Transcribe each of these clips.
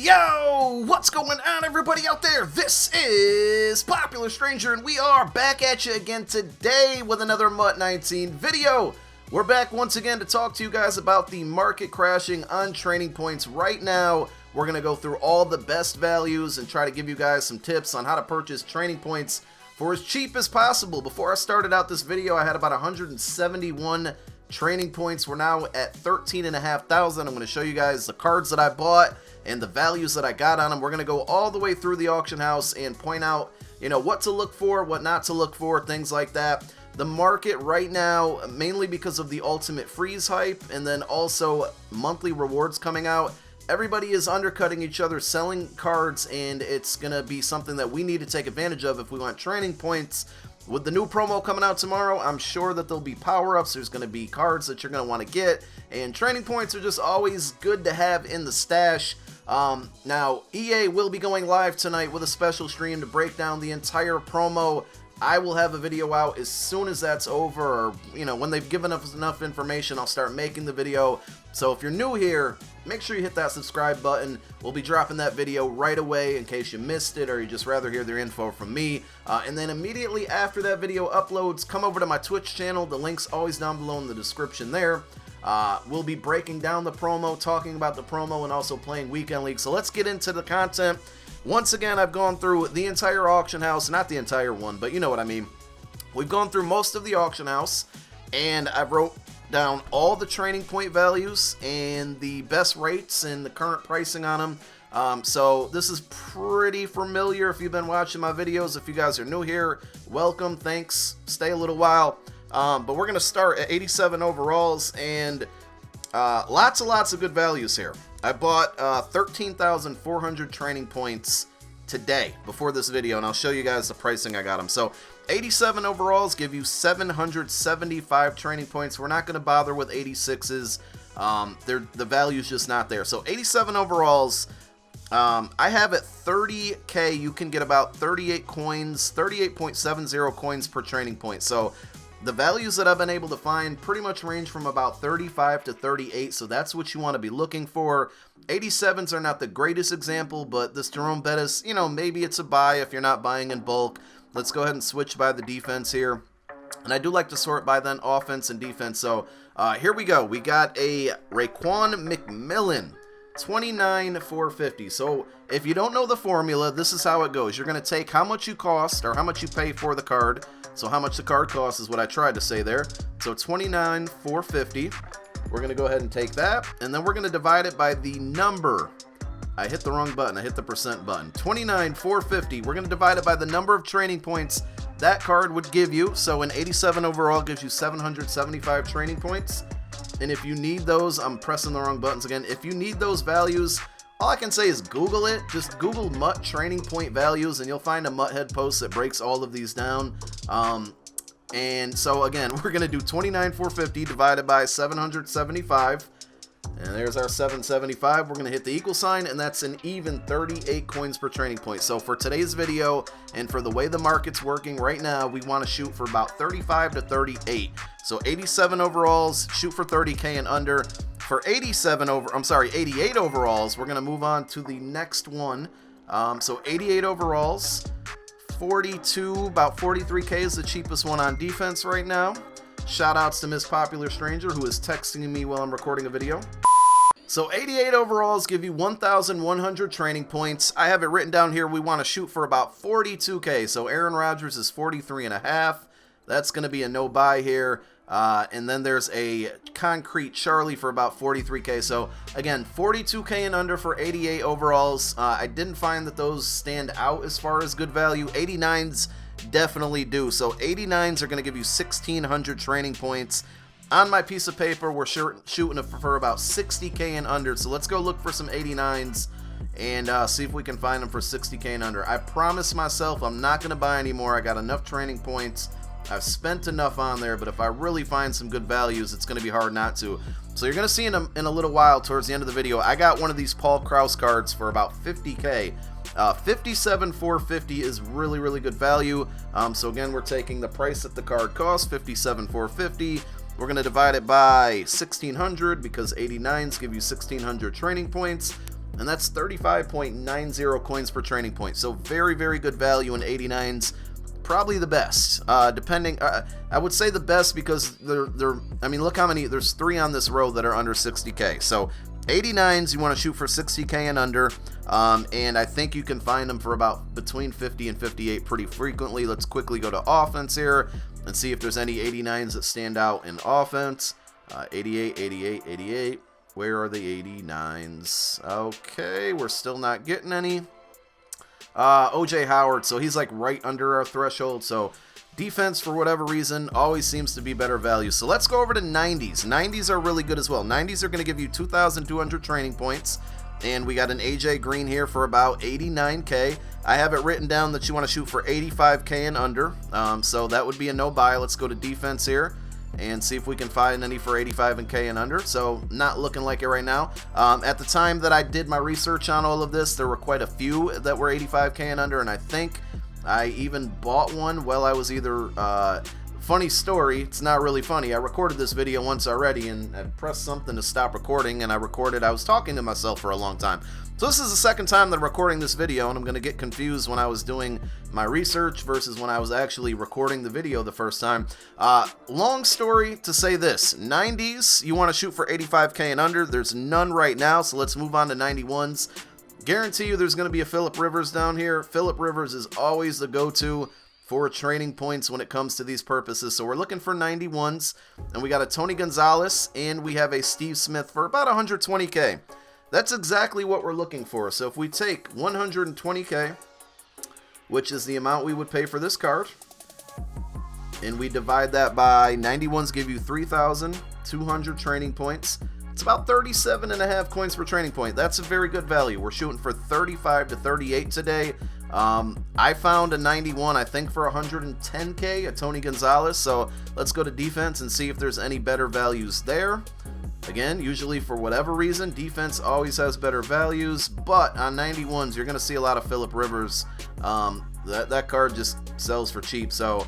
Yo, what's going on everybody out there? This is Popular Stranger and we are back at you again today with another MUT 19 video. We're back once again to talk to you guys about the market crashing on training points right now. We're going to go through all the best values and try to give you guys some tips on how to purchase training points for as cheap as possible. Before I started out this video, I had about 171 training points. We're now at 13,500. I'm going to show you guys the cards that I bought and the values that I got on them. We're going to go all the way through the auction house and point out, what to look for, what not to look for, things like that. The market right now, mainly because of the Ultimate Freeze hype and then also monthly rewards coming out, everybody is undercutting each other, selling cards, and it's going to be something that we need to take advantage of if we want training points. With the new promo coming out tomorrow, I'm sure that there'll be power-ups, there's going to be cards that you're going to want to get, and training points are just always good to have in the stash. Now, EA will be going live tonight with a special stream to break down the entire promo. I will have a video out as soon as that's over, or, when they've given us enough information, I'll start making the video. So if you're new here, make sure you hit that subscribe button. We'll be dropping that video right away in case you missed it or you just rather hear their info from me. And then immediately after that video uploads, come over to my Twitch channel. The link's always down below in the description there. We'll be breaking down the promo, talking about the promo, and also playing Weekend League. So let's get into the content. Once again, I've gone through the entire auction house, not the entire one, but you know what I mean. We've gone through most of the auction house, and I've wrote down all the training point values and the best rates and the current pricing on them. So this is pretty familiar if you've been watching my videos. If you guys are new here, welcome, thanks, stay a little while. But we're going to start at 87 overalls, and lots of good values here. I bought 13,400 training points today before this video, and I'll show you guys the pricing I got them. So 87 overalls give you 775 training points. We're not going to bother with 86s. The value's just not there. So 87 overalls, I have at 30k, you can get about 38 coins, 38.70 coins per training point. So the values that I've been able to find pretty much range from about 35 to 38, so that's what you want to be looking for. 87s are not the greatest example, but this Jerome Bettis, maybe it's a buy if you're not buying in bulk. Let's go ahead and switch by the defense here. And I do like to sort by then offense and defense. So here we go. We got a Raekwon McMillan, 29,450. So if you don't know the formula, this is how it goes. You're going to take how much you cost or how much you pay for the card. So how much the card costs is what I tried to say there. So 29,450. We're going to go ahead and take that, and then we're going to divide it by the number. I hit the wrong button. I hit the percent button. 29,450. We're going to divide it by the number of training points that card would give you. So an 87 overall gives you 775 training points. And if you need those, I'm pressing the wrong buttons again. If you need those values, all I can say is Google it. Just Google MUT training point values, and you'll find a MUT head post that breaks all of these down. And so again, we're going to do 29,450 divided by 775. And there's our 775. We're going to hit the equal sign, and that's an even 38 coins per training point. So for today's video, and for the way the market's working right now, we want to shoot for about 35 to 38. So 87 overalls, shoot for 30k and under. For 88 overalls, we're going to move on to the next one. So 88 overalls, 42, about 43k is the cheapest one on defense right now. Shout outs to Miss Popular Stranger, who is texting me while I'm recording a video. So 88 overalls give you 1,100 training points. I have it written down here. We want to shoot for about 42k. So Aaron Rodgers is 43.5. That's going to be a no buy here. And then there's a Concrete Charlie for about 43k. So again, 42k and under for 88 overalls. I didn't find that those stand out as far as good value. 89s definitely do. So 89s are going to give you 1,600 training points. On my piece of paper, we're shooting for about 60k and under. So let's go look for some 89s and see if we can find them for 60k and under. I promised myself I'm not going to buy anymore. I got enough training points. I've spent enough on there, but if I really find some good values, it's going to be hard not to. So you're going to see in a little while, towards the end of the video, I got one of these Paul Krause cards for about 50k. 57,450 is really good value. So again, we're taking the price that the card costs, 57,450. We're going to divide it by 1,600 because 89s give you 1,600 training points. and that's 35.90 coins per training point. So very, very good value in 89s. Probably the best, depending. I would say the best because I mean, look how many. There's 3 on this row that are under 60k. So 89s, you want to shoot for 60k and under, and I think you can find them for about between 50 and 58 pretty frequently. Let's quickly go to offense here and see if there's any 89s that stand out in offense. 88, 88, 88. Where are the 89s? Okay, we're still not getting any. OJ Howard, so he's like right under our threshold. So defense, for whatever reason, always seems to be better value. So let's go over to 90s. 90s are really good as well. 90s are going to give you 2,200 training points. And we got an AJ Green here for about 89k. I have it written down that you want to shoot for 85k and under. So that would be a no buy. Let's go to defense here and see if we can find any for 85k and under. So not looking like it right now. At the time that I did my research on all of this, there were quite a few that were 85k and under, and I think I even bought one while I was either funny story, it's not really funny. I recorded this video once already and I pressed something to stop recording, and I was talking to myself for a long time. So this is the second time that I'm recording this video, and I'm going to get confused when I was doing my research versus when I was actually recording the video the first time. Long story to say this, 90s, you want to shoot for 85k and under. There's none right now, so let's move on to 91s. Guarantee you there's going to be a Phillip Rivers down here. Phillip Rivers is always the go-to for training points when it comes to these purposes. So we're looking for 91s, and we got a Tony Gonzalez, and we have a Steve Smith for about 120k. That's exactly what we're looking for. So if we take 120k, which is the amount we would pay for this card, and we divide that by 91s, give you 3,200 training points. It's about 37.5 coins per training point. That's a very good value. We're shooting for 35 to 38 today. I found a 91, I think, for 110k, a Tony Gonzalez. So let's go to defense and see if there's any better values there. Again, usually for whatever reason, defense always has better values, but on 91s, you're going to see a lot of Phillip Rivers. That card just sells for cheap. So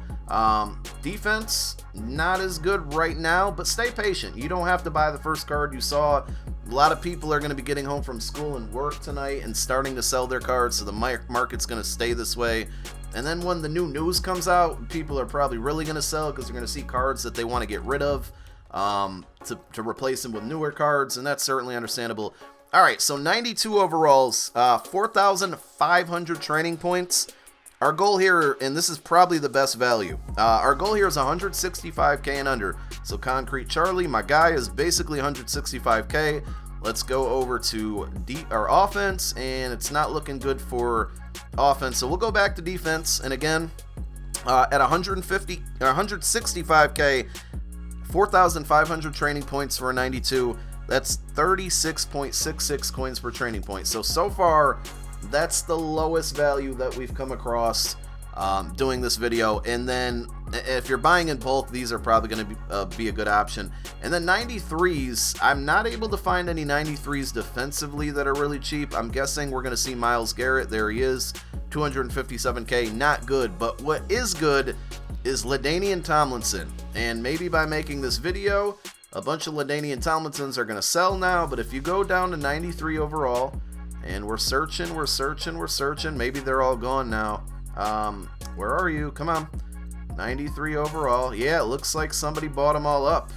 defense, not as good right now, but stay patient. You don't have to buy the first card you saw. A lot of people are going to be getting home from school and work tonight and starting to sell their cards, so the market's going to stay this way. And then when the new news comes out, people are probably really going to sell because they're going to see cards that they want to get rid of to replace them with newer cards, and that's certainly understandable. All right, so 92 overalls, 4,500 training points. Our goal here, and this is probably the best value, our goal here is 165k and under. So Concrete Charlie, my guy, is basically 165k. Let's go over to our offense, and it's not looking good for offense. So we'll go back to defense, and again, at 165k, 4,500 training points for a 92. That's 36.66 coins per training point. So far, that's the lowest value that we've come across doing this video. And then if you're buying in bulk, these are probably going to be a good option. And then 93s, I'm not able to find any 93s defensively that are really cheap. I'm guessing we're going to see Myles Garrett. There he is, 257k, not good. But what is good is LaDainian Tomlinson. And maybe by making this video, a bunch of LaDainian Tomlinsons are going to sell now. But if you go down to 93 overall, and we're searching, maybe they're all gone now. Where are you? Come on. 93 overall. Yeah, it looks like somebody bought them all up.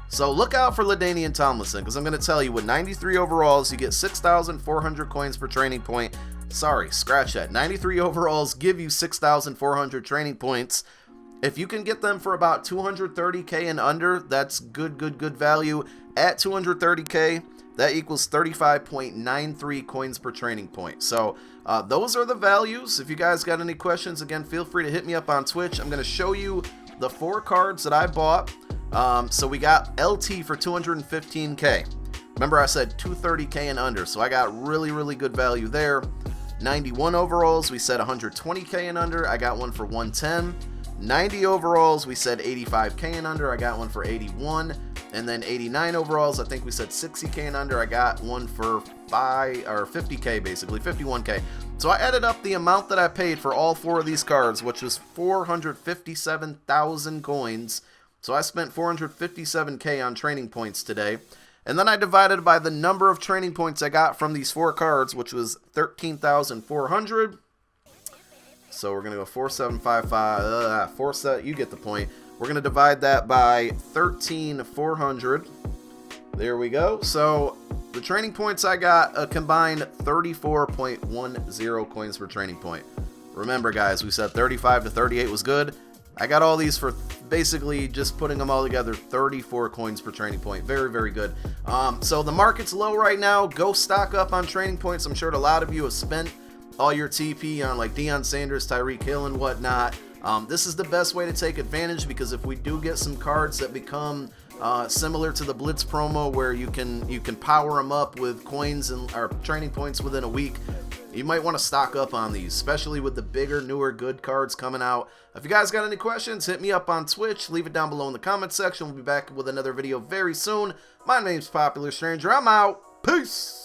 So look out for LaDainian Tomlinson, because I'm going to tell you, with 93 overalls, you get 6,400 coins per training point. Sorry, scratch that. 93 overalls give you 6,400 training points. If you can get them for about 230k and under, that's good value. At 230k, that equals 35.93 coins per training point. So those are the values. If you guys got any questions, again, feel free to hit me up on Twitch. I'm going to show you the 4 cards that I bought. So we got LT for 215k. Remember, I said 230k and under, so I got really good value there. 91 overalls, we said 120k and under. I got one for 110. 90 overalls, we said 85k and under. I got one for 81. And then 89 overalls, I think we said 60k and under. I got one for 50k, basically 51k. So I added up the amount that I paid for all 4 of these cards, which was 457,000 coins. So I spent 457k on training points today. And then I divided by the number of training points I got from these 4 cards, which was 13,400. So we're going to go 4755, you get the point. We're going to divide that by 13,400. There we go. So the training points I got a combined 34.10 coins per training point. Remember, guys, we said 35 to 38 was good. I got all these for basically just putting them all together, 34 coins per training point. Very, very good. So the market's low right now. Go stock up on training points. I'm sure a lot of you have spent all your TP on like Deion Sanders, Tyreek Hill, and whatnot. This is the best way to take advantage, because if we do get some cards that become similar to the Blitz promo, where you can power them up with coins and or training points within a week, you might want to stock up on these, especially with the bigger, newer, good cards coming out. If you guys got any questions, hit me up on Twitch. Leave it down below in the comment section. We'll be back with another video very soon. My name's Popular Stranger. I'm out. Peace.